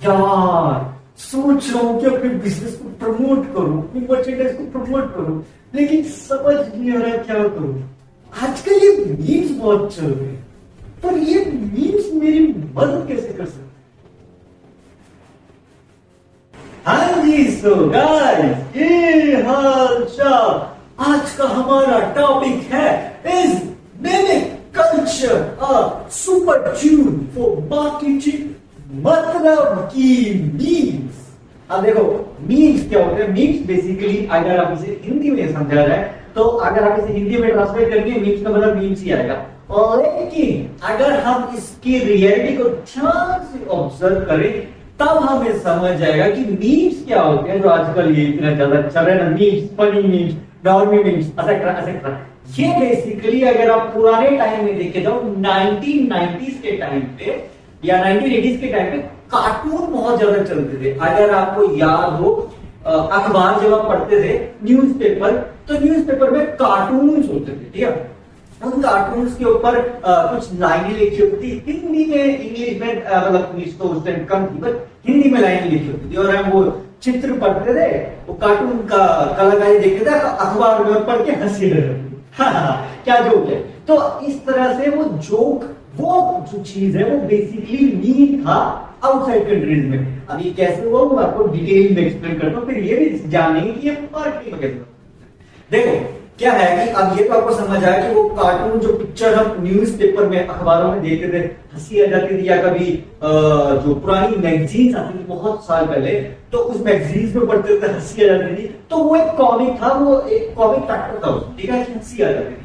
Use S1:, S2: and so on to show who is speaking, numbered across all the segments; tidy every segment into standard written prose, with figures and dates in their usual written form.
S1: यार सोच रहा हूँ कि अपने बिजनेस को प्रमोट करूं, अपनी मर्चेंडाइज को प्रमोट करूं, लेकिन समझ नहीं आ रहा क्या करूं। आजकल ये मीम्स बहुत चल रहे हैं, पर ये मीम्स मेरी मदद कैसे कर सकते? हाँ जी, सो गाइस, ये हाल चाल। आज का हमारा टॉपिक है is mimic culture a super tune for marketing, मतलब कि मीम्स। अब देखो मीम्स क्या होते हैं। मीम्स बेसिकली अगर आप इसे हिंदी में समझा जाए तो अगर आप इसे हिंदी में ट्रांसलेट करेंगे मीम्स का मतलब मीम्स ही आएगा। लेकिन अगर हम इसकी रियलिटी को ध्यान से ऑब्जर्व करें तब हमें समझ आएगा कि मीम्स क्या होते हैं, जो आजकल ये इतना ज्यादा चल रहे हैं। Memes, funny memes, normal memes, etcetera etcetera. ये बेसिकली अगर आप पुराने टाइम में देखे जाओ 1990s के टाइम पे या 1980s के टाइम पे कार्टून बहुत ज्यादा चलते थे। अगर आपको याद हो अखबार जब आप पढ़ते थे न्यूज़पेपर, तो न्यूज़पेपर में कार्टून्स होते थे, ठीक है। उन कार्टून्स के ऊपर कुछ लाइनें लिखी होती थी हिंदी में, इंग्लिश में, मतलब इंग्लिश तो उस टाइम कम थी, बट हिंदी में लाइनें लिखी होती थी और हम वो चित्र पढ़ते थे, वो कार्टून का कलाकारी देखते थे, अखबार में पढ़ के हंसी क्या जोक है। तो इस तरह से वो जोक, वो जो चीज है वो बेसिकली मीम था आउटसाइड कंट्रीज में। अब ये कैसे हुआ वो आपको डिटेल में एक्सप्लेन करता हूँ, फिर ये भी जानेंगे कि ये मार्केटिंग में कैसे। देखो क्या है कि अब ये तो आपको समझ आया कि वो कार्टून जो पिक्चर हम न्यूज़पेपर में, अखबारों में देखते थे, हंसी आ जाती थी, या कभी जो पुरानी मैगजीन्स आती थी बहुत साल पहले, तो उस मैगजीन्स में पढ़ते थे, हंसी आ जाती थी। तो वो एक कॉमिक था, वो एक कॉमिक फैक्टर था उसमें, ठीक है, हंसी आ जाती थी।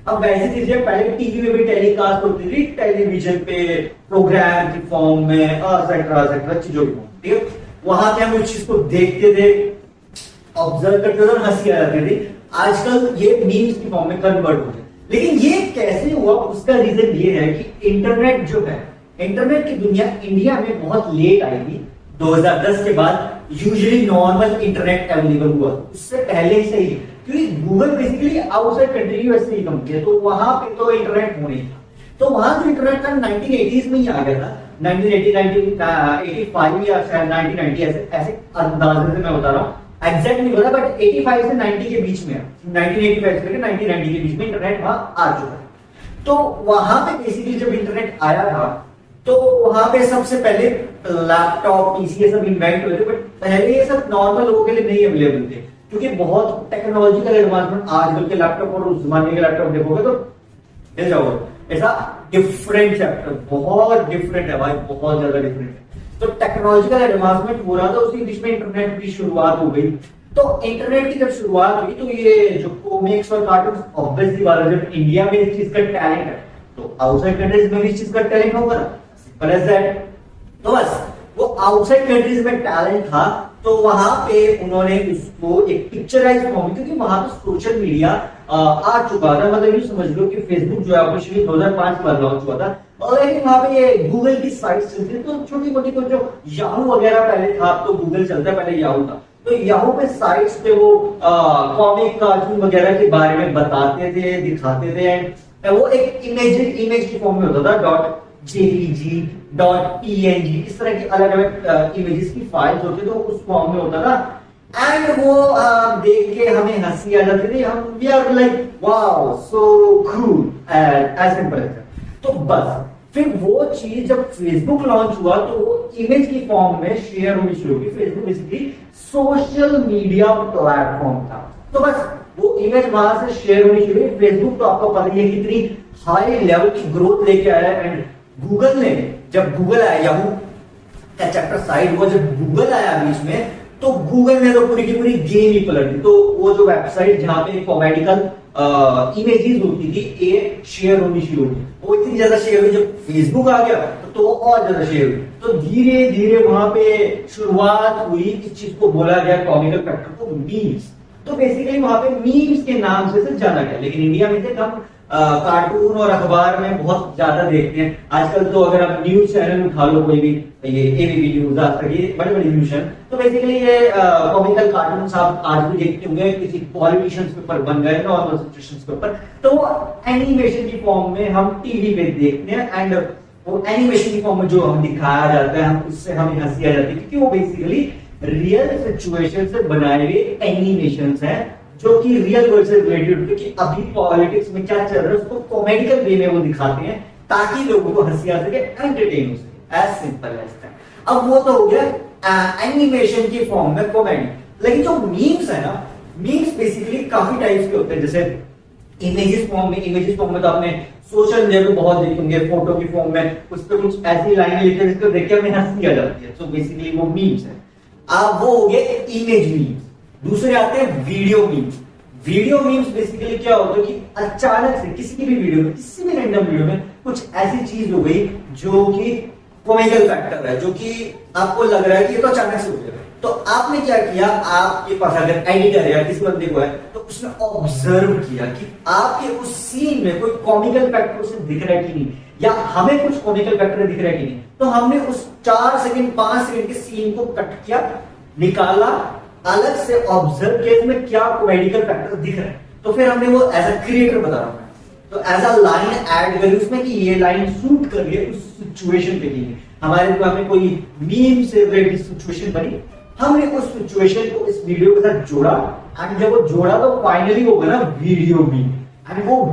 S1: अब वैसी चीजें पहले टीवी में भी टेलीकास्ट होती थी, टेलीविजन पे प्रोग्राम की फॉर्म में, एक्सेट्रा चीजों की फॉर्म, ठीक है। वहां पे हम उस चीज को देखते थे, ऑब्जर्व करते थे और हंसी आ जाती थी। आजकल ये मीम्स की फॉर्म में कन्वर्ट हो गए। लेकिन ये कैसे हुआ, उसका रीजन ये है कि इंटरनेट जो है, इंटरनेट की दुनिया इंडिया में बहुत लेट आई थी। 2010 के बाद यूजुअली नॉर्मल इंटरनेट अवेलेबल हुआ, उससे पहले से ही, क्योंकि Google basically outside country USA की कंपनी है, तो वहां पे तो इंटरनेट हो नहीं था। तो वहां जो इंटरनेट था 1980s में ही आ गया था, 1980, 1985 या शायद 1990, ऐसे अंदाजे से मैं बता रहा हूँ, एग्जैक्ट नहीं पता, बट 85 से 90 के बीच में, 1985 से 1990 के बीच में इंटरनेट वहां आ चुका है। तो वहां पे बेसिकली जब इंटरनेट आया था तो वहां पे सबसे पहले लैपटॉप, पीसी ये सब इन्वेंट हुए थे, बट पहले ये सब नॉर्मल लोगों के लिए नहीं अवेलेबल थे, क्योंकि बहुत टेक्नोलॉजिकल एडवांसमेंट। आजकल के लैपटॉप और उस जमाने के लैपटॉप देखोगे तो मिल जाओगे, ऐसा डिफरेंट चैप्टर, बहुत डिफरेंट है भाई, बहुत ज्यादा डिफरेंट है। तो टेक्नोलॉजिकल एडवांसमेंट हो रहा था, उसी बीच में इंटरनेट की शुरुआत हो गई। तो इंटरनेट की जब शुरुआत हुई तो ये जो कॉमिक्स और कार्टून, ऑब्वियसली बात है, जब इंडिया में इस चीज का टैलेंट है तो आउटसाइड कंट्रीज में भी इस चीज का टैलेंट होगा ना, सिंपल एज दैट। तो बस वो आउटसाइड कंट्रीज में टैलेंट था, तो वहां पे उन्होंने उसको एक पिक्चराइज फॉर्म, क्योंकि वहां पे सोशल मीडिया आ चुका था, मतलब ये समझ लो कि फेसबुक जो है ऑफिशियली 2005 में लॉन्च हुआ था, और लेकिन वहां पे ये गूगल की साइट्स चलती थी, तो छोटी मोटी कुछ जो याहू वगैरह पहले था, अब तो गूगल चलता है, पहले याहू था। तो याहू पे साइट्स पे वो कॉमिक, कार्टून वगैरह के बारे में बताते थे, दिखाते थे, एंड वो एक इमेज की फॉर्म में होता था, .jpg, .png, इस तरह की अलग अलग इमेजेस की फाइल्स होती, तो उस फॉर्म में होता था। एंड वो देख के हमें हंसी आ जाती थी, हम we are like wow so cool, as simple as. तो बस फिर वो चीज जब फेसबुक लॉन्च हुआ तो वो इमेज की फॉर्म में शेयर होनी शुरू हुई। Facebook basically social media platform था, तो बस वो इमेज वहां से शेयर होनी शुरू हुई। फेसबुक तो आपको पता ही है कितनी हाई लेवल की ग्रोथ लेके आया, एंड गूगल ने, जब गूगल आया, याहू का चैप्टर साइड हुआ, जब गूगल आया बीच में, तो गूगल ने तो पूरी की पूरी गेम ही पलट दी। तो वो जो वेबसाइट जहां पे कॉमेडिकल इमेजेस होती थी, ये शेयर होनी शुरू हुई, वो इतनी ज्यादा शेयर हुई। जब फेसबुक आ गया तो और ज्यादा शेयर हुई, तो धीरे धीरे वहां पे शुरुआत हुई, इस चीज को बोला गया कॉमिकल फैक्टर को मीम्स। तो बेसिकली वहां पे मीम्स के नाम से जाना गया, लेकिन इंडिया में थे हम कार्टून और अखबार में बहुत ज्यादा देखते हैं। आजकल तो अगर आप न्यूज चैनल उठा लो, कोई भी, ये एबीपी न्यूज, आज तक, ये बड़े बड़े न्यूज चैनल, तो बेसिकली ये कॉमिकल कार्टून आप आज भी देखते होंगे, किसी पॉलिटिशियंस के ऊपर बन गए, नॉर्मल सिचुएशंस के ऊपर, तो एनिमेशन की फॉर्म में हम टीवी पे देखते हैं। एंड वो एनिमेशन की फॉर्म में जो हम दिखाया जाता है, हम उससे हमें हंसी आ जाती है, क्योंकि वो बेसिकली रियल सिचुएशन से बनाए हुए एनिमेशंस हैं जो कि रियल वर्ल्ड से रिलेटेड होते हैं, कि अभी पॉलिटिक्स में क्या चल रहा है उसको कॉमेडिकल वे में वो दिखाते हैं ताकि लोगों को हंसी आ सके, एंटरटेन हो सके, एज सिंपल एज दैट। अब वो तो हो गया एनिमेशन की फॉर्म में कॉमेडी। लेकिन जो मीम्स है ना, मीम्स बेसिकली काफी टाइप्स के होते हैं। जैसे इमेजेस फॉर्म में तो आपने सोशल मीडिया पे बहुत देखे होंगे, फोटो की फॉर्म में उस पर कुछ ऐसी लाइनें लिखते हैं जिसको देख के हमें हंसी आ जाती है, सो बेसिकली वो मीम्स है। अब वो हो गए इमेज मीम्स। दूसरे आते हैं video memes. Video memes basically क्या होता है कि अचानक से किसी की भी वीडियो में, किसी भी रैंडम वीडियो में कुछ ऐसी चीज हो गई जो कि कॉमिकल फैक्टर है, जो कि आपको लग रहा है कि ये तो अचानक से हो गया। तो आपने क्या किया, आपके पास अगर एडिटर है या किसी बंदे को है तो उसने ऑब्जर्व किया कि आपके उस सीन में कोई कॉमिकल फैक्टर उसे दिख रहा है कि नहीं, या हमें कुछ कॉमिकल फैक्टर दिख रहा है कि नहीं। तो हमने उस 4 सेकंड 5 सेकंड के सीन को कट किया, निकाला, अलग से ऑब्जर्व किया इसमें क्या कॉमेडिकल फैक्टर दिख रहा है। तो फिर हमने वो एज अ क्रिएटर बता रहा हूं, तो एज अ लाइन ऐड करी उसमें कि ये लाइन सूट कर रही है उस सिचुएशन के लिए। हमारे में कोई मीम से रिलेटेड सिचुएशन बनी, हमने उस सिचुएशन को इस वीडियो के साथ जोड़ा, एंड जब वो जोड़ा तो फाइनली होगा ना वीडियो मीम। एंड वो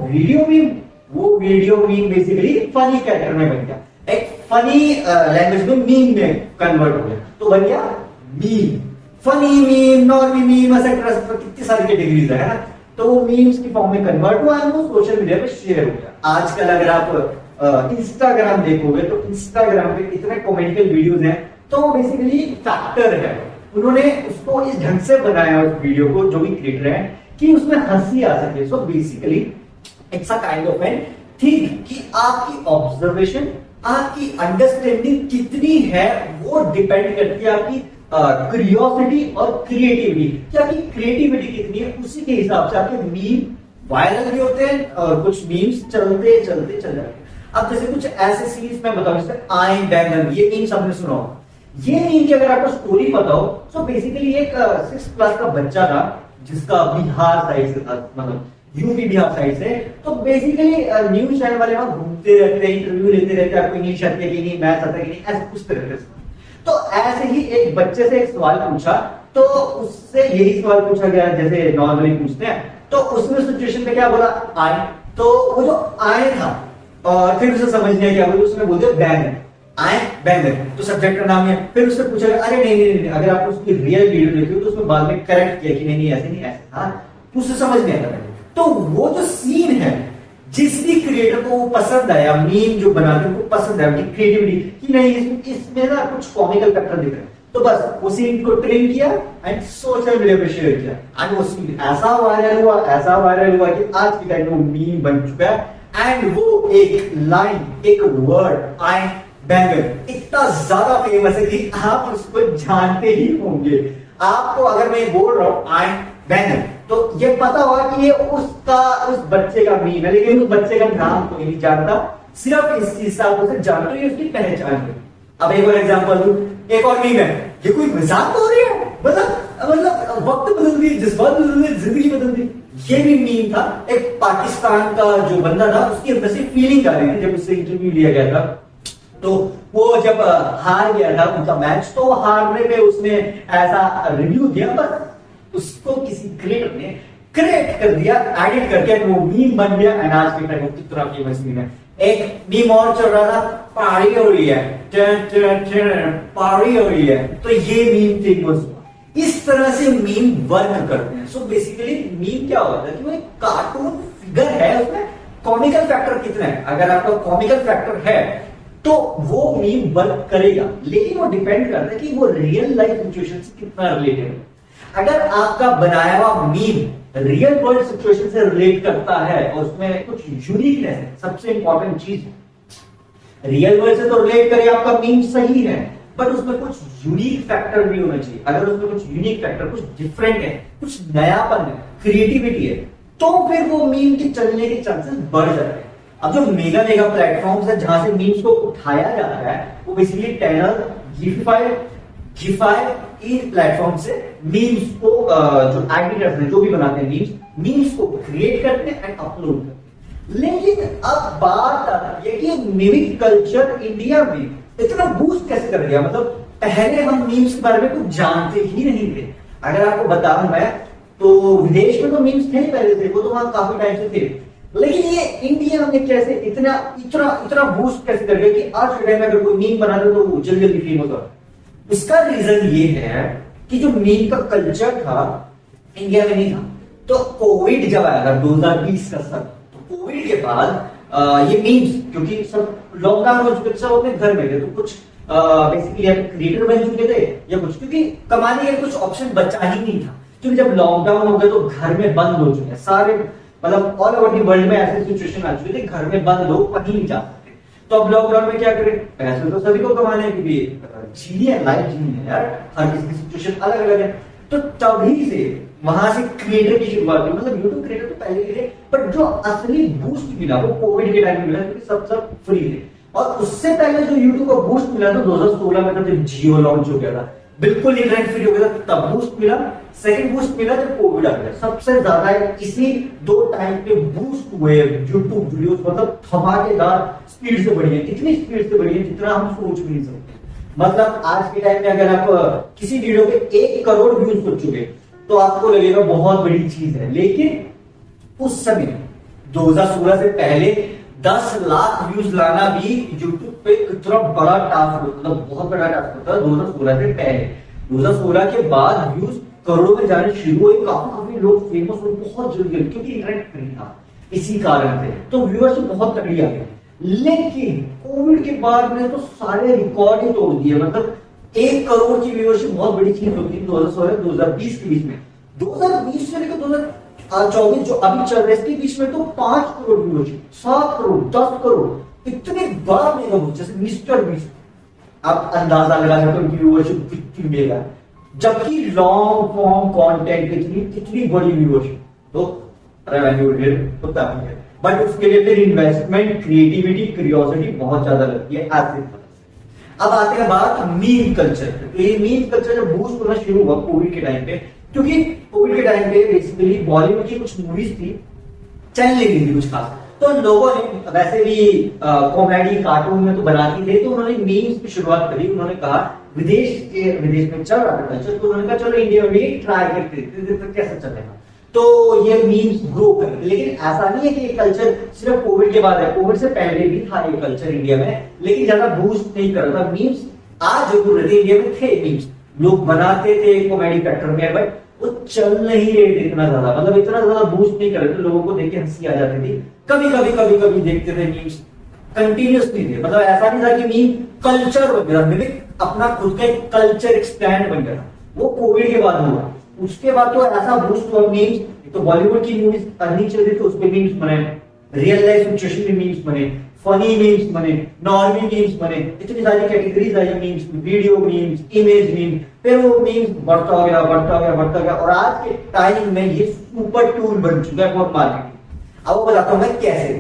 S1: video meme basically funny character में बन गया, एक फनी लैंग्वेज में मीम में कन्वर्ट हो गया, तो बन गया meme. Funny meme, normie meme, etcetera, कितनी सारी कैटेगरीज है ना। तो वो मीम्स की फॉर्म में कन्वर्ट हुआ और वो सोशल मीडिया पे शेयर हो गया। आजकल अगर आप इंस्टाग्राम देखोगे तो इंस्टाग्राम पे इतने कॉमेडिकल वीडियोस हैं, तो बेसिकली फैक्टर है, उन्होंने उसको इस ढंग से बनाया उस वीडियो को, जो भी क्रिएटर है, कि उसमें हंसी आ सके। So basically it's a kind of an thing कि आपकी ऑब्जर्वेशन, आपकी अंडरस्टैंडिंग कितनी है वो डिपेंड करती है आपकी क्यूरियोसिटी और क्रिएटिविटी, कि आपकी क्रिएटिविटी कितनी है, उसी के हिसाब से आपके मीम वायरल भी होते हैं और कुछ मीम्स चलते चलते चल जाते हैं। अब जैसे कुछ ऐसे सीरीज में बताऊं, जैसे आई बैंगन, ये मीम्स आपने सुना हो। ये मीम की अगर आपको स्टोरी पता हो, तो बेसिकली एक 6th क्लास का बच्चा था जिसका बिहार साइड से था, मतलब यूपी बिहार साइड से। तो बेसिकली न्यूज चैनल वाले वहां घूमते रहते हैं, इंटरव्यू लेते रहते हैं, आपको इंग्लिश आती है कि नहीं, मैथ्स आता है कि नहीं, ऐसे पूछते रहते हैं। तो ऐसे ही एक बच्चे से एक सवाल पूछा, तो उससे यही सवाल पूछा गया जैसे नॉर्मली पूछते हैं। तो उसने सिचुएशन में क्या बोला, आए। तो वो जो आए था, और फिर उसे समझ नहीं आया क्या बोला, उसने बोल दिया बैंगन, आए बैंगन, तो सब्जेक्ट का नाम है। फिर उससे पूछा गया, अरे नहीं, अगर आप उसकी रियल वीडियो देखी हो तो उसमें बाद में करेक्ट किया कि नहीं ऐसे नहीं ऐसे था, तो उसे समझ नहीं आता। तो वो जो सीन है, जिस भी क्रिएटर को वो पसंद आया, मीम जो बनाते हैं उनको पसंद आया, उनकी क्रिएटिविटी कि नहीं इसमें ना कुछ कॉमिकल फैक्टर दिख रहा है, तो बस वो सीन को ट्रेन किया एंड सोशल मीडिया पे शेयर किया, एंड वो सीन ऐसा वायरल हुआ कि आज के टाइम में वो मीम बन चुका है। एंड वो एक लाइन, एक वर्ड, आई बैंगन, इतना ज्यादा फेमस है कि आप उसको जानते ही होंगे। आपको अगर मैं बोल रहा हूं आई बैंगन, तो ये पता होगा कि ये उस बच्चे का मीम है, लेकिन उस बच्चे का नाम कोई नहीं जानता, सिर्फ इस चीज से आप उसे जानते हो, ये उसकी पहचान है। अब एक और एग्जांपल दूं, एक और मीम है, ये कोई मजाक हो रही है, मतलब वक्त बदल दी, जज्बात बदल दी, जिंदगी बदल दी। ये भी मीम था, एक पाकिस्तान का जो बंदा था उसकी अंदर से फीलिंग आ रही थी जब उससे इंटरव्यू लिया गया था। तो वो जब हार गया था उनका मैच, तो हारने पे उसने ऐसा रिव्यू दिया, बस उसको किसी क्रिएटर ने क्रिएट कर दिया, एडिट करके वो मीम बन गया। एंड आज के टाइम कितना फेमस मीम है। एक मीम और चल रहा था, पारी हो रही है, पारी हो रही है, तो ये मीम फेमस हुआ। इस तरह से मीम वर्क करते हैं। सो बेसिकली मीम क्या होता है कि वो एक कार्टून फिगर है, उसमें कॉमिकल फैक्टर कितना है। अगर आपका कॉमिकल फैक्टर है तो वो मीम वर्क करेगा, लेकिन वो डिपेंड करता है कि वो रियल लाइफ सिचुएशन से कितना रिलेटेड है। अगर आपका बनाया हुआ मीम रियल वर्ल्ड सिचुएशन से रिलेट करता है और उसमें कुछ यूनिकनेस है, सबसे इंपॉर्टेंट चीज रियल वर्ल्ड से तो रिलेट करे आपका मीम सही है, बट उसमें कुछ यूनिक फैक्टर भी होना चाहिए। अगर उसमें कुछ यूनिक फैक्टर, कुछ डिफरेंट है, कुछ नयापन है, क्रिएटिविटी है, तो फिर वो मीम के चलने के चांसेस बढ़ जाते हैं। अब जो मेगा प्लेटफॉर्म्स है जहां से मीम्स को उठाया जाता है, वो बेसिकली टेलर, गिफाई इन प्लेटफॉर्म से मीम्स को जो एडिटर्स हैं, जो भी बनाते हैं मीम्स को क्रिएट करते हैं एंड अपलोड करते हैं। लेकिन अब बात आती है कि मिमिक कल्चर इंडिया में इतना बूस्ट कैसे कर गया। मतलब पहले हम मीम्स के बारे में कुछ जानते ही नहीं थे। अगर आपको बताऊं मैं तो विदेश में तो मीम्स थे ही पहले से, वो तो वहां काफी टाइम से थे, लेकिन ये इंडिया में कैसे इतना इतना इतना बूस्ट कैसे कर गया कि आज के टाइम में अगर कोई मीम बना दे तो वो जल्दी जल्दी फेमस हो। इसका रीजन ये है कि जो मीम का कल्चर था इंडिया में नहीं था। तो कोविड जब आया था 2020 का सब, तो कोविड के बाद ये मीम्स, क्योंकि सब लॉकडाउन हो चुके थे, सब अपने घर में थे, तो कुछ बेसिकली या क्रिएटर बन चुके थे या कुछ, क्योंकि कमाने का कुछ ऑप्शन बचा ही नहीं था। क्योंकि जब लॉकडाउन हो गया तो घर में बंद हो चुके हैं सारे, मतलब ऑल ओवर दी वर्ल्ड में ऐसे सिचुएशन आ चुकी थी, घर में बंद हो कहीं नहीं जा सकते। तो अब लॉकडाउन में क्या करें, पैसे तो सभी को कमाने के लिए जीने लाइफ जीनी है यार, हर किसी की सिचुएशन अलग अलग है। तो तभी से वहां से क्रिएटर की शुरुआत हुई। मतलब यूट्यूब क्रिएटर तो पहले ही थे, बट जो असली बूस्ट मिला वो कोविड के टाइम में मिला, क्योंकि सब फ्री थे। और उससे पहले जो यूट्यूब को बूस्ट मिला था 2016 में, जब जियो लॉन्च हो गया था, बिल्कुल इंटरनेट फ्री हो गया था, तब बूस्ट मिला। सेकंड बूस्ट मिला जब कोविड आ गया। सबसे ज्यादा इसी दो टाइम पे बूस्ट हुए यूट्यूब वीडियोस, मतलब धमाकेदार स्पीड से बढ़ी है, इतनी स्पीड से बढ़ी है जितना हम सोच भी नहीं सकते। मतलब आज के टाइम में अगर आप किसी वीडियो पे 1 करोड़ व्यूज हो चुके तो आपको लगेगा बहुत बड़ी चीज है, लेकिन उस समय 2016 से पहले 10 लाख व्यूज लाना भी यूट्यूब पे कितना बड़ा टास्क होता, मतलब बहुत बड़ा टास्क होता है 2016 से पहले। 2016 के बाद व्यूज करोड़ों में जाने शुरू हुए, काफी लोग फेमस हुए बहुत जल्दी, क्योंकि इंटरनेट फ्री था, इसी कारण से तो व्यूअरशिप बहुत तगड़ी आ गई। लेकिन कोविड के बाद में तो सारे रिकॉर्ड ही तोड़ दिए। मतलब 1 करोड़ की व्यूअरशिप बहुत बड़ी चीज होती है 2016-2020 के बीच में। 2020 से लेकर 2024 जो अभी चल रहा है इसके बीच में तो 5 करोड़ व्यूअरशिप, 7 करोड़, 10 करोड़, इतने बड़ा मेगा हो जैसे मिस्टर बीस्ट। आप अंदाजा लगा सकते हो व्यूअरशिप कितनी मेगा, जबकि लॉन्ग फॉर्म कंटेंट कितनी बड़ी व्यूअरशिप, तो रेवेन्यू होता है। बट उसके लिए फिर इन्वेस्टमेंट, क्रिएटिविटी, क्यूरियोसिटी बहुत ज्यादा लगती है ऐसे। अब आते हैं बात मीम कल्चर। तो ये मीम कल्चर जब बूस्ट होना शुरू हुआ कोविड के टाइम पे, क्योंकि कोविड के टाइम पे बेसिकली बॉलीवुड की कुछ मूवीज थी, चल नहीं रही थी कुछ खास, तो लोगों ने वैसे भी कॉमेडी कार्टून में तो बनाती थे, तो उन्होंने मीम्स की शुरुआत करी। उन्होंने कहा विदेश में चल रहा था कल्चर, तो उन्होंने कहा चलो इंडिया में भी ट्राई करते हैं कैसा चलेगा। तो ये मीम्स ग्रो कर, लेकिन ऐसा नहीं है कि ये कल्चर सिर्फ कोविड के बाद है, कोविड से पहले भी था ये कल्चर इंडिया में, लेकिन ज्यादा बूस्ट नहीं कर रहा था। मीम्स आज जरूर रहते इंडिया में थे, मीम्स लोग बनाते थे कॉमेडी फैक्टर में, बट वो चल नहीं रहे थे इतना ज्यादा, मतलब इतना ज्यादा बूस्ट नहीं कर रहे थे, लोगों को देख के हंसी आ जाती थी। कभी देखते थे मीम्स, कंटिन्यूसली थे। मतलब ऐसा नहीं था कि मीम कल्चर बन गया, मिमिक अपना खुद का एक कल्चर एक्सपैंड बन गया, वो कोविड के बाद हुआ। उसके बाद तो ऐसा बूस्ट हुआ मीम्स, तो बॉलीवुड की मूवीज अर्निंग चल रही थी, उस पे मीम्स बने, रियल लाइफ सिचुएशन में मीम्स बने, फनी मीम्स बने, नॉर्मी मीम्स बने, इतनी सारी कैटेगरीज आई memes, video memes, image memes, फिर वो मीम्स बढ़ता गया और आज के टाइम में ये सुपर टूल बन चुका है फॉर मार्केटिंग। अब वो बताता हूं मैं कैसे,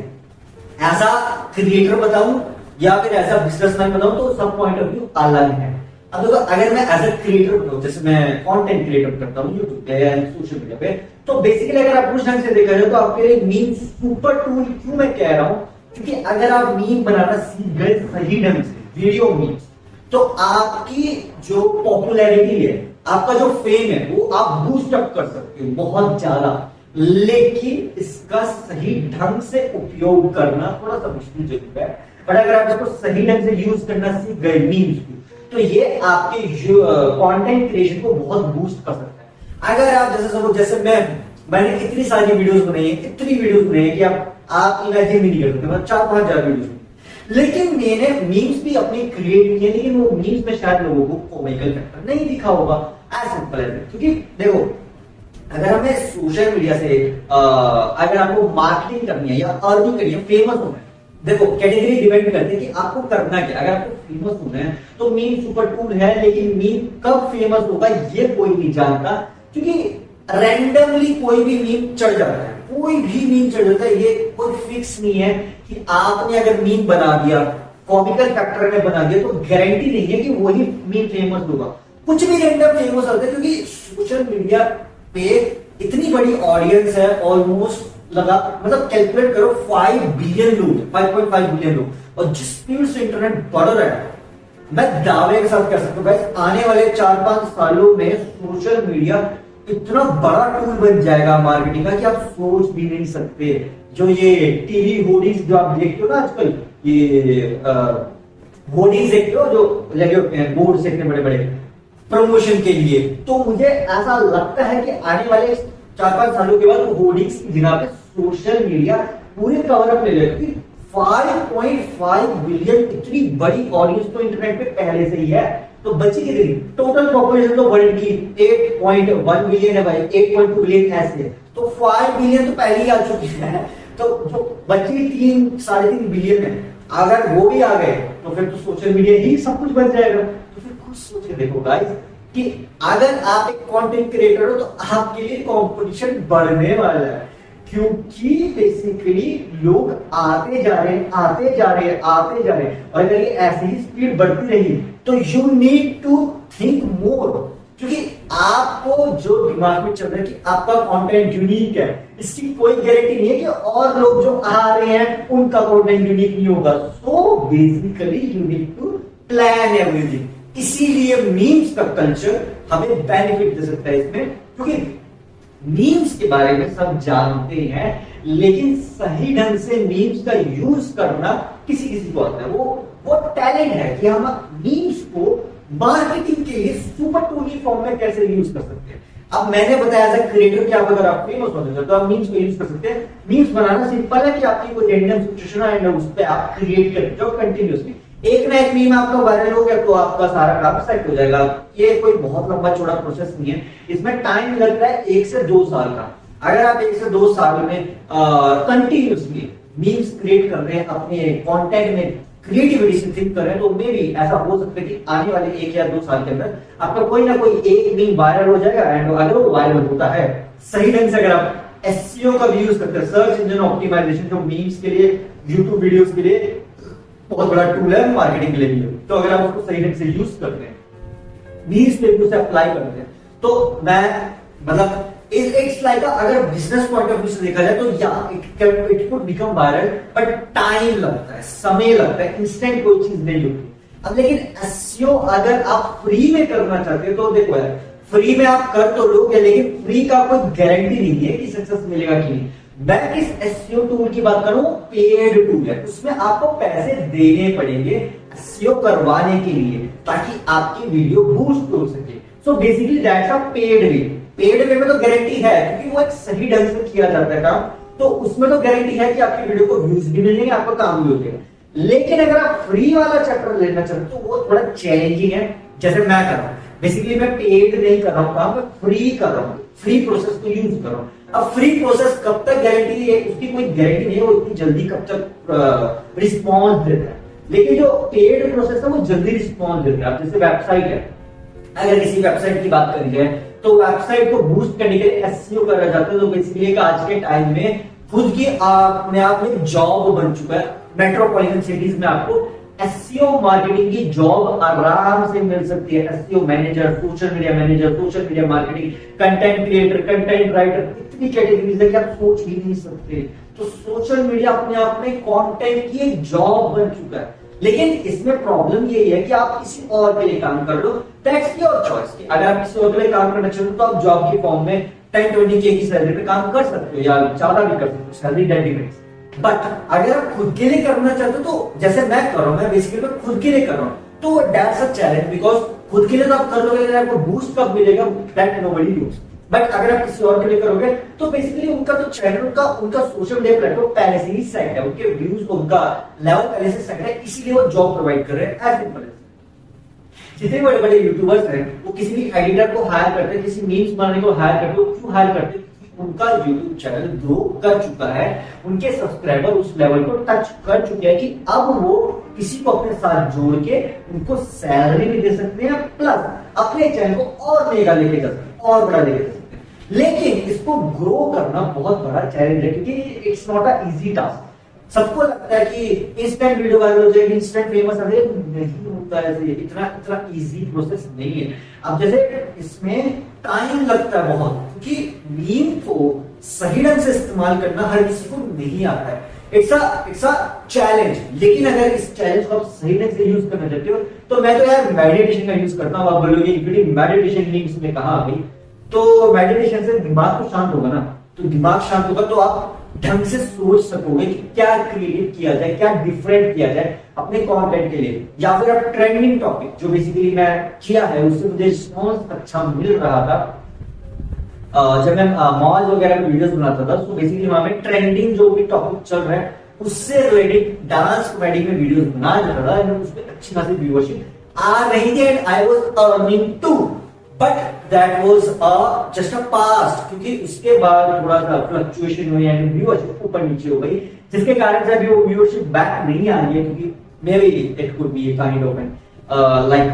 S1: एज अ क्रिएटर बताऊं या फिर एज अ बिजनेसमैन बताऊं, तो सब पॉइंट ऑफ व्यू अलग है। अब देखो, अगर मैं एज अ क्रिएटर बताऊं, जैसे मैं कंटेंट क्रिएटर करता हूं यूट्यूब पे या सोशल मीडिया पे, तो बेसिकली अगर आप उस ढंग से देखा जाए तो आपके लिए मीम सुपर टूल क्यों मैं कह रहा हूं, क्योंकि अगर आप मीम बनाना सीख गए सही ढंग से, वीडियो मीम्स, तो आपकी जो पॉपुलैरिटी है, आपका जो फेम है, वो आप बूस्ट अप कर सकते हो बहुत ज्यादा। लेकिन इसका सही ढंग से उपयोग करना थोड़ा सा मुश्किल जरूर है, बट अगर आप इसको सही ढंग से यूज करना सीख गए मीम्स को, तो ये आपके कंटेंट क्रिएशन को बहुत बूस्ट कर सकता है। अगर आप जैसे मैंने इतनी सारी वीडियोस बनाई है, इतनी वीडियोस बनाई है कि आप इमेजिन भी नहीं कर सकते, मतलब 4-5 हजार वीडियोस, लेकिन मैंने मीम्स भी अपनी क्रिएट किए, लेकिन वो मीम्स में शायद लोगों को कॉमिकल फैक्टर नहीं दिखा होगा, एज सिंपल एज। क्योंकि देखो, अगर हमें सोशल मीडिया से अगर आपको मार्केटिंग करनी है या अर्निंग करनी है, फेमस होना है, देखो कैटेगरी डिपेंड करती है कि आपको करना क्या। अगर आपको फेमस होना है तो मीम सुपर टूल है, लेकिन मीम कब फेमस होगा ये कोई नहीं जानता, क्योंकि रैंडमली कोई भी मीम चढ़ जाता है, कोई भी मीम चढ़ जाता है, ये कोई फिक्स नहीं है कि आपने अगर मीम बना दिया, कॉमिकल फैक्टर में बना दिया, तो गारंटी नहीं है कि वही मीम फेमस होगा। कुछ भी रैंडम फेमस होता है, क्योंकि सोशल मीडिया पे इतनी बड़ी ऑडियंस है, ऑलमोस्ट लगा, मतलब कैलकुलेट करो 5 बिलियन लोग, 5.5 बिलियन लोग, और जिस स्पीड से इंटरनेट बढ़ रहा है, मैं दावे के साथ कह सकता हूँ गाइस, आने वाले 4-5 सालों में सोशल मीडिया इतना बड़ा टूल बन जाएगा मार्केटिंग का कि आप सोच भी नहीं सकते। जो ये टीवी होर्डिंग्स जो आप देखते हो ना आजकल, ये होर्डिंग्स देखते हो जो लगे होते हैं बोर्ड से इतने बड़े बड़े प्रमोशन के लिए, तो मुझे ऐसा लगता है कि आने वाले 4-5 सालों के बाद होर्डिंग्स की जगह पे सोशल मीडिया पूरे कवर अप ले लेगा। 5.5 बिलियन इतनी बड़ी ऑडियंस तो इंटरनेट पे पहले से ही है, तो बची कितनी? टोटल पॉपुलेशन तो वर्ल्ड की 8.1 बिलियन है भाई, 8.2 बिलियन ऐसे, तो 5 बिलियन तो पहले ही आ चुकी है। तो जो बची 3-3.5 बिलियन है, अगर वो भी आ गए तो फिर तो सोशल मीडिया ही सब कुछ बन जाएगा। तो फिर खुद सोच के देखो गाइस कि अगर आप एक कंटेंट क्रिएटर हो तो आपके लिए कंपटीशन बढ़ने वाला है, क्योंकि बेसिकली लोग आते जा रहे हैं, आते जा रहे हैं, आते जा रहे हैं, और अगर ये ऐसी ही स्पीड बढ़ती रही तो you need to think more, क्योंकि आपको जो दिमाग में चल रहा है कि आपका कंटेंट यूनिक है, इसकी कोई गारंटी नहीं है कि और लोग जो आ रहे हैं उनका कंटेंट यूनिक नहीं होगा। So basically you need to plan everything. इसीलिए मीम्स का कल्चर हमें बेनिफिट दे सकता है इसमें, क्योंकि मीम्स के बारे में सब जानते हैं, लेकिन सही ढंग से मीम्स का यूज करना किसी किसी को आता है। वो टैलेंट है कि हम मीम्स को मार्केटिंग के लिए सुपर टूल की फॉर्म में कैसे यूज कर सकते हैं। अब मैंने बताया था क्रिएटर कि आप अगर आप फेमस होना चाहते हो तो आप मीम्स को यूज कर सकते हैं। मीम्स बनाना सिंपल है कि आपकी कोई रैंडम सिचुएशन है एंड उस पे आप क्रिएट करते जाओ कंटिन्यूअसली। एक ना एक मीम आपका वायरल हो गया तो आपका सारा काम सेट हो जाएगा। ये कोई बहुत लंबा चौड़ा प्रोसेस नहीं है, इसमें टाइम लगता है 1 से 2 साल का। अगर आप 1 से 2 साल में कंटिन्यूअसली मीम्स क्रिएट कर रहे हैं, अपने कंटेंट में क्रिएटिविटी से थिंक कर रहे हैं, तो मे भी ऐसा हो सकता है कि आने वाले 1 या 2 साल के अंदर आपका कोई ना कोई एक मीम वायरल हो जाएगा। एंड अगर वो वायरल होता है सही ढंग से, अगर आप एसईओ का भी यूज करते हैं, सर्च इंजन ऑप्टिमाइजेशन, जो मीम्स के लिए, यूट्यूब वीडियोस के लिए बहुत बड़ा टूल है, मार्केटिंग के लिए भी है, तो अगर आप उसको सही ढंग से यूज करते हैं, मीम्स पे भी उसे अप्लाई करते हैं, तो मैं मतलब एक स्लाइड का अगर बिजनेस पॉइंट ऑफ व्यू से देखा जाए तो या it could become viral, but time लगता है, समय लगता है, इंस्टेंट कोई चीज नहीं होती। अब लेकिन एसईओ अगर आप फ्री में करना चाहते हो तो देखो यार, फ्री में आप कर तो लोगे, लेकिन फ्री का कोई गारंटी नहीं है कि सक्सेस मिलेगा कि नहीं। मैं किस एसईओ टूल की बात करूं, पेड टूल है, उसमें आपको पैसे देने पड़ेंगे एसईओ करवाने के लिए, ताकि आपकी वीडियो बूस्ट हो सके। So basically that's a paid way. Paid way में तो गारंटी है, क्योंकि वो एक सही ढंग से किया जाता है काम, तो उसमें तो गारंटी है कि आपकी वीडियो को व्यूज भी मिलेंगे, आपका काम भी हो जाएगा। लेकिन अगर आप फ्री वाला चैप्टर लेना चाहते हो तो वो थोड़ा चैलेंजिंग है, जैसे मैं कर रहा हूं। बेसिकली मैं पेड नहीं कर रहा हूं काम, मैं फ्री कर रहा हूं, फ्री प्रोसेस को यूज कर रहा हूं। अब फ्री प्रोसेस कब तक गारंटी है, उसकी कोई गारंटी नहीं है, वो इतनी जल्दी कब तक रिस्पॉन्स देता है। लेकिन जो पेड प्रोसेस है वो जल्दी रिस्पॉन्स देता है। अब जैसे वेबसाइट है, अगर किसी वेबसाइट की बात करी जाए तो वेबसाइट को बूस्ट करने के लिए एसईओ करा जाता है, तो बेसिकली एक आज के टाइम में खुद की अपने आप में जॉब बन चुका है। मेट्रोपॉलिटन सिटीज में आपको एसईओ मार्केटिंग की जॉब आराम से मिल सकती है। SEO manager, social media marketing, content creator, content writer, इतनी कैटेगरीज है कि आप सोच ही नहीं सकते। तो सोशल मीडिया अपने आप में कंटेंट की एक जॉब बन चुका है। लेकिन इसमें प्रॉब्लम यही है कि आप किसी और के लिए काम कर लो, दैट्स योर चॉइस। अगर आप किसी और के लिए काम करना चाहते हो तो आप जॉब की फॉर्म में 10-20 के की सैलरी पे काम कर सकते हो, या ज्यादा भी कर सकते हो, सैलरी दैट डिपेंड्स। बट अगर आप खुद के लिए करना चाहते हो तो जैसे मैं कर रहा हूं, मैं बेसिकली खुद के लिए कर रहा हूं, तो दैट्स अ चैलेंज, बिकॉज खुद के लिए तो आप कर लोगे, लेकिन आपको बूस्ट कब मिलेगा दैट नोबडी नोस। बट अगर आप किसी और के लिए करोगे तो बेसिकली उनका तो चैनल उनका सोशल मीडिया प्लेटफॉर्म पहले से ही सेट है, उनके व्यूज, उनका लेवल पहले से सेट है, इसीलिए वो जॉब प्रोवाइड कर रहे हैं। As simple as. जितने बड़े बड़े यूट्यूबर्स हैं वो किसी भी एडिटर को हायर करते हैं, किसी मीम्स बनाने को हायर करते हैं। क्यों हायर करते हैं? उनका यूट्यूब चैनल ग्रो कर चुका है, उनके सब्सक्राइबर उस लेवल को टच कर चुके हैं कि अब वो किसी को अपने साथ जोड़ के उनको सैलरी भी दे सकते हैं, प्लस अपने चैनल को और मेगा लेके जा सकते हैं, और बड़ा लेके जा सकते हैं। लेकिन इसको ग्रो करना बहुत बड़ा चैलेंज है, क्योंकि it's not a easy task. सबको लगता है कि इंस्टेंट वीडियो वायरल हो जाएगी, इंस्टेंट फेमस हो जाएगी, नहीं होता है ऐसे, इतना इतना इजी प्रोसेस नहीं है। अब जैसे इसमें टाइम लगता है बहुत, क्योंकि मीम को सही ढंग से इस्तेमाल करना हर किसी को नहीं आता है। It's a challenge. लेकिन अगर इस चैलेंज को आप सही ढंग से यूज करना चाहते हो तो मैं तो यार मेडिटेशन का यूज करता हूँ। आप बोलोगे मेडिटेशन मीम्स में कहा भाई, तो मेडिटेशन से दिमाग तो शांत होगा ना, तो दिमाग शांत होगा तो आप ढंग से सोच सकोगे कि क्या क्रिएट किया जाए, क्या डिफरेंट किया जाए अपने कंटेंट के लिए। या फिर आप ट्रेंडिंग टॉपिक जो बेसिकली मैं किया है उससे मुझे रिस्पॉन्स अच्छा मिल रहा था। जब मैं मॉल वगैरह में वीडियोस बनाता था तो बेसिकली वहां पे ट्रेंडिंग जो भी टॉपिक चल रहा है उससे रिलेटेड डांस कॉमेडी में वीडियोस बनाया जाता था, एंड उसमें अच्छी खासी व्यूअरशिप आ रही थी and I was earning too. But that was just a past, क्योंकि उसके बाद थोड़ा सा फ्लक्चुएशन हुई एंड व्यूअरशिप ऊपर नीचे हो गई, जिसके कारण से अभी वो व्यूअरशिप बैक नहीं आ रही है, क्योंकि maybe it could be a kind of an like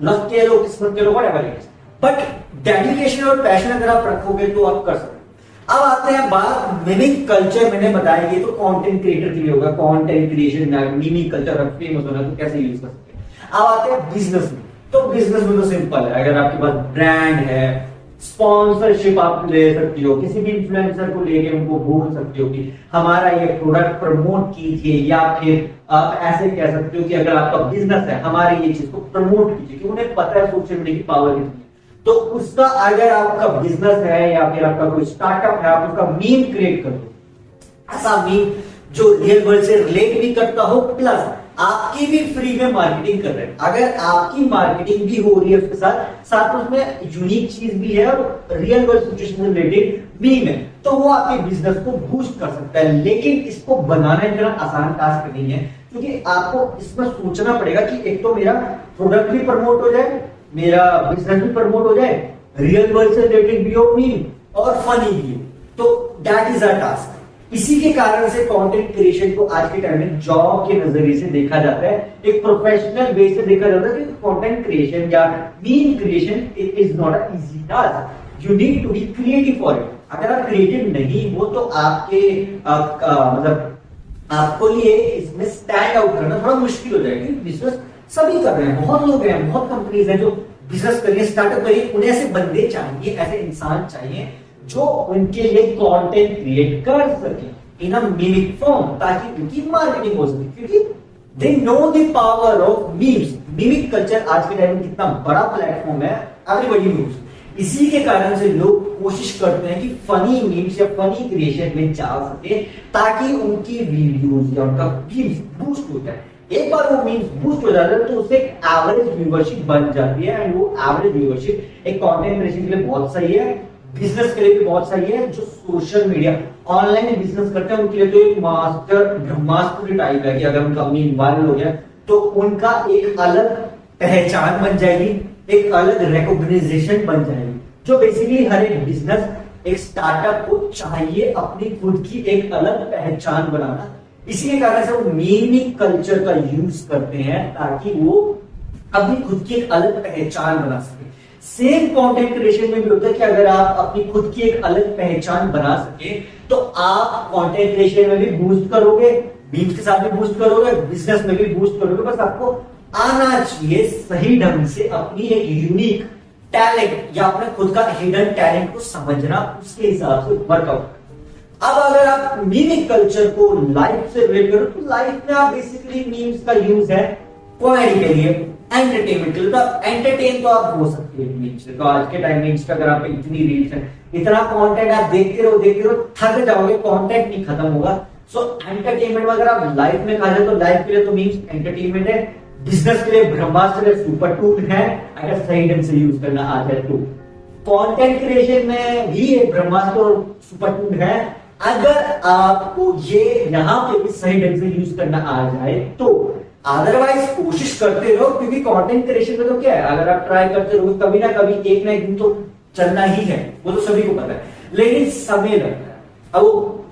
S1: luck के लो, किस्मत के लो, whatever it is. But dedication और पैशन अगर आप रखोगे तो आप कर सकते। अब आते हैं बात मिमिक कल्चर। मैंने बताया ये तो कंटेंट क्रिएटर के लिए होगा, content creation mimic culture famous होना तो कैसे यूज कर सकते हैं। अब आते हैं बिजनेस में। तो बिजनेस में तो सिंपल है, अगर आपके पास ब्रांड है, स्पॉन्सरशिप आप ले सकती हो, किसी भी इन्फ्लुएंसर को लेके उनको बोल सकते हो कि हमारा ये प्रोडक्ट प्रमोट कीजिए, या फिर आप ऐसे कह सकते हो कि अगर आपका बिजनेस है हमारी ये चीज को प्रमोट कीजिए, क्योंकि उन्हें पता है सोशल मीडिया की पावर कितनी है। तो उसका अगर आपका बिजनेस है या फिर आपका कोई स्टार्टअप है, आप उसका मीम क्रिएट कर दो, ऐसा मीम जो रियल वर्ल्ड से रिलेट भी करता हो, प्लस आपकी भी फ्री में मार्केटिंग कर रहे हैं। अगर आपकी मार्केटिंग भी हो रही है उसके साथ साथ उसमें यूनिक चीज भी है और रियल वर्ल्ड सिचुएशन से रिलेटेड मीम है, तो वो आपके बिजनेस को बूस्ट कर सकता है। लेकिन इसको बनाना इतना आसान टास्क नहीं है, क्योंकि आपको इसमें सोचना पड़ेगा कि एक तो मेरा प्रोडक्ट भी प्रमोट हो जाए, मेरा बिजनेस भी प्रमोट हो जाए, रियल वर्ल्ड से रिलेटेड भी हो मीम, और फनी भी हो। तो दैट इज अ टास्क। इसी के कारण से कंटेंट क्रिएशन को आज के टाइम में जॉब के नजरिए से देखा जाता है, एक प्रोफेशनल वे से देखा जाता है कि कंटेंट क्रिएशन या meme creation is not a easy task. You need to be creative for it. अगर आप क्रिएटिव नहीं हो तो आपके मतलब आपको लिए इसमें स्टैंड आउट करना थोड़ा मुश्किल हो जाएगा। बिजनेस सभी कर रहे हैं, बहुत लोग हैं, बहुत कंपनीज हैं जो बिजनेस करिए, स्टार्टअप करिए, उन्हें ऐसे बंदे चाहिए, ऐसे इंसान चाहिए जो उनके लिए कंटेंट क्रिएट कर सके इन अ मीमिक फॉर्म, ताकि उनकी मार्केटिंग हो सके, क्योंकि they know the power of memes. Memic culture आज के टाइम में कितना बड़ा प्लेटफॉर्म है, एवरीबॉडी नोस। इसी के कारण से लोग कोशिश करते हैं कि फनी मीम्स या फनी क्रिएशन में जा सके, ताकि उनकी वीडियोस या उनका व्यूज बूस्ट हो जाए। एक बार वो मीम्स बूस्ट हो जाता है तो उससे एक एवरेज व्यूअरशिप बन जाती है, एंड वो एवरेज व्यूअरशिप एक कंटेंट क्रिएशन के लिए बहुत सही है, बिजनेस के लिए भी बहुत सही है। जो सोशल मीडिया ऑनलाइन बिजनेस करते हैं उनके लिए तो एक मास्टर ब्रह्मास्त्र टाइप है कि अगर उनका मीम वायरल हो गया तो उनका एक अलग पहचान बन जाएगी, एक अलग रिकॉग्नाइजेशन बन जाएगी, जो बेसिकली हर एक बिजनेस, एक स्टार्टअप को चाहिए अपनी खुद की एक अलग पहचान बनाना। इसी के कारण से वो मीमिक कल्चर का यूज करते हैं ताकि वो अपनी खुद की एक अलग पहचान बना सके। सेम कंटेंट क्रिएशन में भी होता है कि अगर आप अपनी खुद की एक अलग पहचान बना सके तो आप कंटेंट क्रिएशन में भी बूस्ट करोगे, मीम्स के साथ भी बूस्ट करोगे, बिजनेस में भी बूस्ट करोगे। बस आपको आना चाहिए सही ढंग से अपनी एक यूनिक टैलेंट या अपने खुद का हिडन टैलेंट को समझना, उसके हिसाब से वर्कआउट। अब अगर आप मीमिक कल्चर को लाइफ से रिलेट करो तो लाइफ में आप बेसिकली मीम्स का यूज है कॉमेडी के लिए, एंटरटेनमेंट के लिए। तो एंटरटेन तो आप हो सकते हैं मीम्स से। तो आज के टाइम में इंस्टाग्राम पे इतनी रील्स है, इतना कंटेंट आप देखते रहो थक जाओगे, कंटेंट नहीं खत्म होगा। सो एंटरटेनमेंट में अगर आप लाइफ में कहा जाए तो लाइफ के लिए तो मीम्स एंटरटेनमेंट है, बिजनेस के लिए ब्रह्मास्त्र है, सुपर टूल है अगर सही ढंग से यूज करना आ जाए तो। कंटेंट क्रिएशन में भी एक ब्रह्मास्त्र और सुपर टूल है अगर आपको ये यहाँ पे भी सही ढंग से यूज करना आ जाए तो। अदरवाइज कोशिश करते रहो, क्योंकि कंटेंट क्रिएशन में तो क्या है, अगर आप ट्राई करते रहो कभी ना कभी एक ना एक दिन तो चलना ही है, वो तो सभी को पता है, लेकिन समय लगता है। अब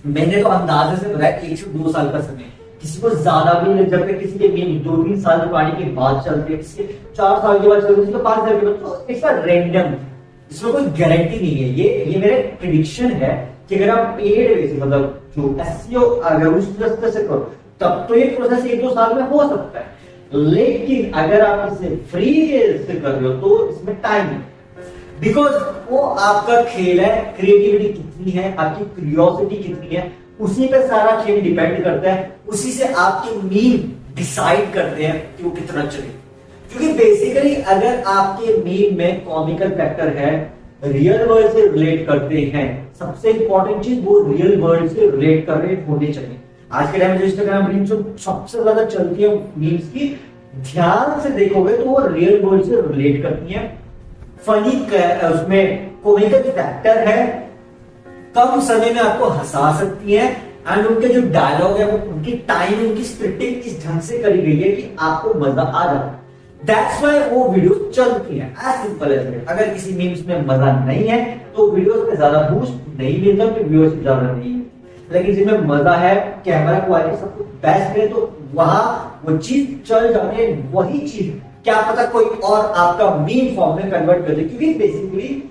S1: मैंने तो अंदाजे से बताया 1 से 2 साल का समय, किसी को ज्यादा भी लग जाता है, किसी के 2-3 साल पानी के बाद चलते, किसी के 4 साल के बाद चलते, किसी को 5 साल के बाद। तो इट्स अ रैंडम, इसमें कोई गारंटी नहीं है। ये मेरे प्रिडिक्शन है कि अगर आप पेड बेसिस मतलब जो एसईओ अगर उस तरह से करो तब तो ये प्रोसेस 1-2 साल में हो सकता है। लेकिन अगर आप इसे फ्री से कर रहे हो तो इसमें टाइम है, बिकॉज वो आपका खेल है, क्रिएटिविटी कितनी है, आपकी क्यूरियोसिटी कितनी है, उसी पे सारा खेल डिपेंड करता है। उसी से आपके मीम डिसाइड करते हैं कि वो कितना चले। क्योंकि बेसिकली अगर आपके मीम में कॉमिकल फैक्टर है, रियल वर्ल्ड से रिलेट करते हैं, सबसे इंपॉर्टेंट चीज वो रियल वर्ल्ड से रिलेट कर रहे होने चाहिए। आज के टाइम में जो इंस्टाग्राम रील्स सबसे ज्यादा चलती है मीम्स की, ध्यान से देखोगे तो वो रियल वर्ल्ड से रिलेट करती है। फनी उसमें कॉमिकल फैक्टर है, कम समय में आपको हंसा सकती है, एंड उनके जो डायलॉग है वो उनकी टाइमिंग, उनकी स्क्रिप्टिंग इस ढंग से करी गई है कि आपको मजा आ जाता है। दैट्स व्हाई वो वीडियो चलती है, एज सिंपल एज इट। अगर किसी मीम्स में मजा नहीं है तो वीडियोस में ज्यादा बूस्ट नहीं मिलता, कि व्यूअर्स ज्यादा नहीं है। लेकिन जिसमें मजा है, कैमरा क्वालिटी सब कुछ बेस्ट है, तो वहां वो चीज चल जाती है। वही चीज क्या पता कोई और आपका मीम फॉर्म में कन्वर्ट कर दे, क्योंकि बेसिकली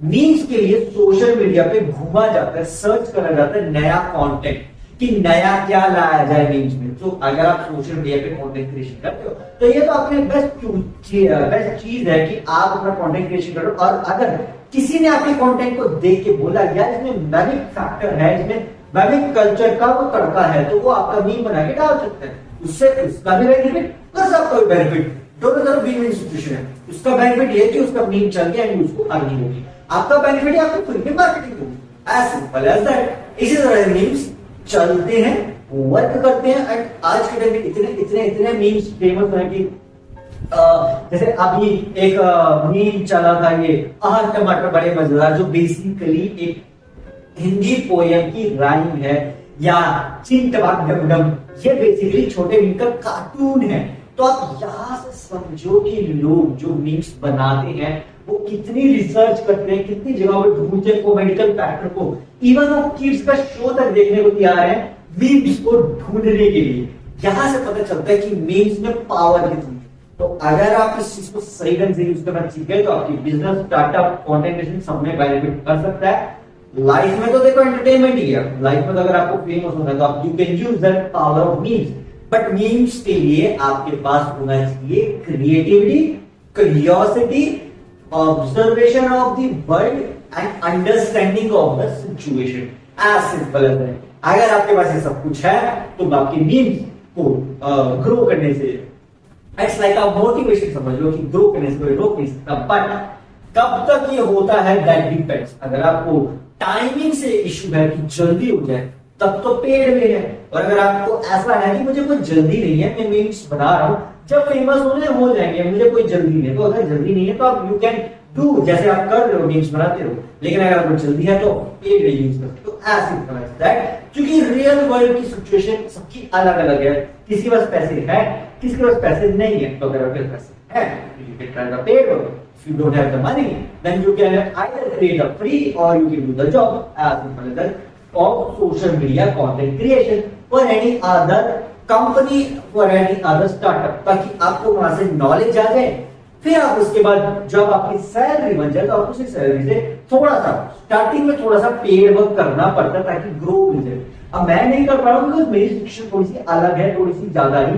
S1: मीम्स के लिए सोशल मीडिया पे घूमा जाता है, सर्च करा जाता है नया कंटेंट, कि नया क्या लाया जाए मीम्स में। तो अगर आप सोशल मीडिया पे कंटेंट क्रिएशन करते हो तो ये तो आपके बेस्ट चीज है कि आप अपना कंटेंट क्रिएशन करो। और अगर किसी ने आपके कंटेंट को देख के बोला यार इसमें मैमिक फैक्टर है, इसमें मैमिक कल्चर का वो तड़का है, तो वो आपका मीम बना के डाल सकते हैं। उससे उसका भी बेनिफिट प्लस आपका भी बेनिफिट, दोनों तरफ विन विन सिचुएशन है। उसका बेनिफिट ये कि उसका मीम चल गया एंड उसको अर्निंग होगी, आपका बेनिफिट है आपको फ्री में मार्केटिंग होगी, एज सिंपल एज दैट। इसी तरह मीम्स चलते हैं, वर्क करते हैं, एंड आज के टाइम में इतने इतने इतने मीम्स फेमस हैं कि जैसे अभी एक मीम चला था ये आह टमाटर बड़े मजेदार, जो बेसिकली एक हिंदी पोयम की राइम है, या चिन टबाक डम डम, ये बेसिकली छोटे मीम का कार्टून है। तो आप यहां से समझो कि लोग जो मीम्स बनाते हैं वो कितनी रिसर्च करते हैं, कितनी जगह पर ढूंढते हैं कॉमेडिकल फैक्टर को। इवन वो किड्स का शो तक देखने को तैयार है मीम्स को ढूंढने के लिए। यहां से पता चलता है कि मीम्स में पावर कितनी है। तो अगर आप इस चीज को सही ढंग से यूज करना सीख गए तो आपकी बिजनेस, स्टार्टअप, कंटेंट क्रिएशन सब में बेनिफिट कर सकता है। लाइफ में तो देखो एंटरटेनमेंट ही है, लाइफ में तो अगर आपको फेमस होना है तो आप you can use that power of memes. But memes के लिए आपके पास होना चाहिए creativity, curiosity, observation of the world and understanding of the situation, as simple as that. अगर आपके पास ये सब कुछ है तो आपके मीम्स को ग्रो करने से, इट्स लाइक अ मोटिवेशन समझ लो, कि ग्रो करने से कोई रोक नहीं सकता। बट कब तक ये होता है दैट डिपेंड्स। अगर आपको टाइमिंग से इशू है कि जल्दी हो जाए तब तो पेड में है, और अगर आपको ऐसा है कि मुझे कोई जल्दी नहीं है, मैं मीम्स बना रहा हूं, जब फेमस होने हो जाएंगे, मुझे कोई जल्दी नहीं है, तो अगर जल्दी नहीं है तो आप यू कैन डू जैसे आप कर रहे हो, मीम्स बनाते रहो। लेकिन अगर आपको जल्दी है तो पेड यूज कर सकते हो, एज सिंपल एज दैट। क्योंकि रियल वर्ल्ड की सिचुएशन सबकी अलग अलग है, किसी के पास पैसे है, किसी के पास पैसे नहीं है। तो अगर आपके पास पैसे है you can try the paid work. If you don't have the money, then you can either create a free or you can do the job as simple as that of social media content creation for any other company, for any other startup, ताकि आपको वहां से knowledge आ जाए। फिर आप उसके बाद जब आपकी सैलरी बन जाए तो आप उसी सैलरी से थोड़ा सा स्टार्टिंग में थोड़ा सा पेड वर्क करना पड़ता है ताकि ग्रो मिल जाए। अब मैं नहीं कर पा रहा हूँ बिकॉज मेरी सिचुएशन थोड़ी सी अलग है, थोड़ी सी ज्यादा ही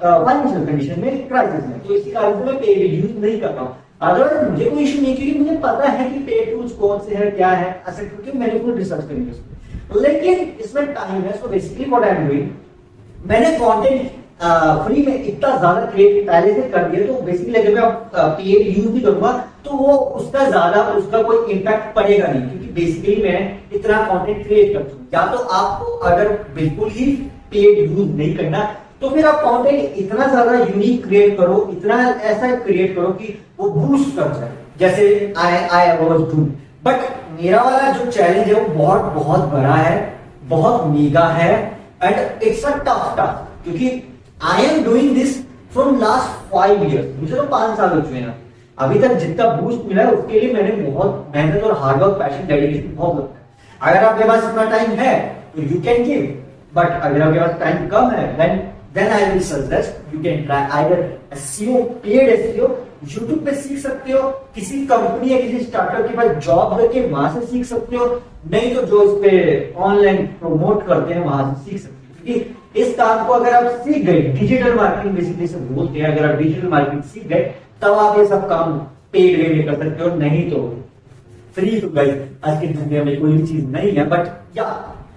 S1: फाइनेंशियल कंडीशन में क्राइसिस में, तो इसी कारण से मैं पेड यूज नहीं कर रहा हूँ। अदरवाइज मुझे कोई इशू नहीं, क्योंकि मुझे पता है कि पेड टूल्स कौन से है, क्या है, ऐसा, क्योंकि मैंने खुद रिसर्च करी है। लेकिन इसमें टाइम है, so basically what I am doing, मैंने कंटेंट फ्री में इतना ज्यादा क्रिएट पहले से कर दिया, तो बेसिकली अगर मैं पेड यूज भी करूंगा तो वो उसका ज्यादा उसका कोई इम्पैक्ट पड़ेगा नहीं, क्योंकि बेसिकली मैं इतना कंटेंट क्रिएट कर चुका हूं। या तो आपको अगर बिल्कुल ही पेड यूज नहीं करना तो फिर आप कंटेंट इतना ज्यादा यूनिक क्रिएट करो, इतना ऐसा क्रिएट करो कि वो बूस्ट कर जाए, जैसे आई वाज डूइंग। बट मेरा वाला जो चैलेंज है वो बहुत बहुत बड़ा है, बहुत मेगा है, and it's a tough task, क्योंकि I am doing this from last 5 years। मुझे तो 5 साल हो चुके हैं। अभी तक जितना बूस्ट मिला है उसके लिए मैंने बहुत मेहनत और हार्डवर्क, पैशन, डेडिकेशन बहुत लगता है। अगर आपके पास इतना टाइम है तो यू कैन गिव, बट अगर आपके पास टाइम कम है then I will suggest you can try either SEO, paid SEO, YouTube पे सीख सकते हो, किसी कंपनी या किसी स्टार्टअप के पास जॉब करके वहां से सीख सकते हो, नहीं तो जो इस पे ऑनलाइन प्रमोट करते हैं वहां से सीख सकते हो। क्योंकि इस काम को अगर आप सीख गए, डिजिटल मार्केटिंग बेसिकली से बोलते हैं, अगर आप डिजिटल मार्केटिंग सीख गए तब आप ये सब काम पेड वे में कर सकते हो, नहीं तो फ्री तो गाइस आज की दुनिया में कोई भी चीज नहीं है। बट या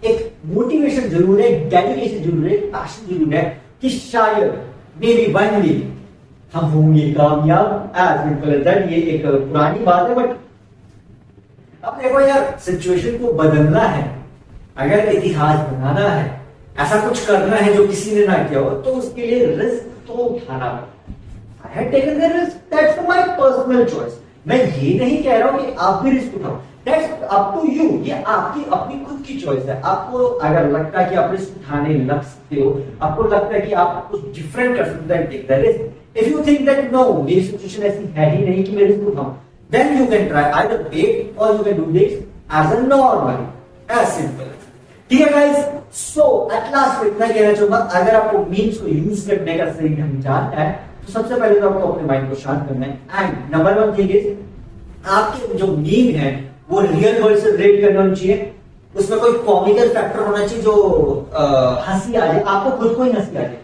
S1: एक मोटिवेशन जरूर है, डेडिकेशन जरूर है, पैशन जरूर है कि शायद मे बी वन डे हम होंगे कामयाब। As simple as that. ये एक पुरानी बात है बट अब देखो यार, सिचुएशन को बदलना है, अगर इतिहास बनाना है, ऐसा कुछ करना है जो किसी ने ना किया हो, तो उसके लिए रिस्क तो उठाना पड़ेगा। I have taken the risk, that's my personal choice. मैं ये नहीं कह रहा हूं कि आप भी रिस्क उठाओ, दैट्स अप टू यू, ये आपकी अपनी खुद की चॉइस है। आपको अगर लगता है कि आप रिस्क उठाने लग सकते हो, आपको लगता है कि आप कुछ डिफरेंट कर सकते हैं, take the risk. If you think that no, मेरी सिचुएशन ऐसी है ही नहीं कि मैं रिस्क उठाऊं, then you can try either paid or you can do this as a normal, as simple. ठीक है गाइस, सो एट लास्ट में इतना कहना चाहूंगा, अगर आपको मीम्स को यूज करने का सही ढंग जानना है तो सबसे पहले तो आपको अपने माइंड को शांत करना है। एंड नंबर 1 थिंग इज, आपके जो मीम है वो रियल वर्ल्ड से रिलेट करना होना चाहिए, उसमें कोई कॉमिकल फैक्टर होना चाहिए जो हंसी आ जाए, आपको खुद को ही हंसी आ जाए।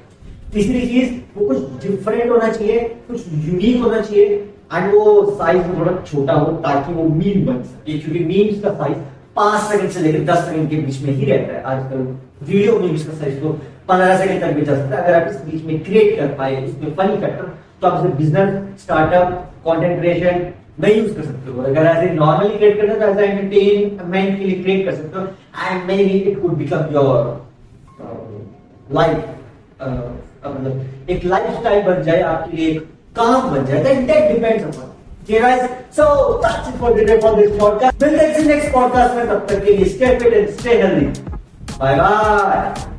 S1: तीसरी चीज, वो कुछ डिफरेंट होना चाहिए, कुछ यूनिक होना चाहिए, एंड वो साइज में थोड़ा छोटा हो ताकि वो मीम बन सके, क्योंकि मीम्स का साइज 5 सेकंड से लेकर 10 सेकंड के बीच में ही रहता है आजकल। वीडियो मीम्स का साइज तो 15 सेकंड तक भी जा सकता है। अगर आप इस बीच में क्रिएट कर पाए उसमें फनी फैक्टर, तो आप इसे बिजनेस, स्टार्टअप, कंटेंट क्रिएशन में यूज कर सकते हो। अगर ऐसे नॉर्मली क्रिएट करना तो ऐसा एंटरटेनमेंट के लिए क्रिएट कर सकते हो, and may be it could become your life, मतलब एक लाइफस्टाइल बन जाए आपके लिए, एक काम बन जाए। That depends upon. Okay guys, so that's it for today for this podcast. We'll see you next podcast में, तब तक के लिए stay fit and stay healthy. Bye bye.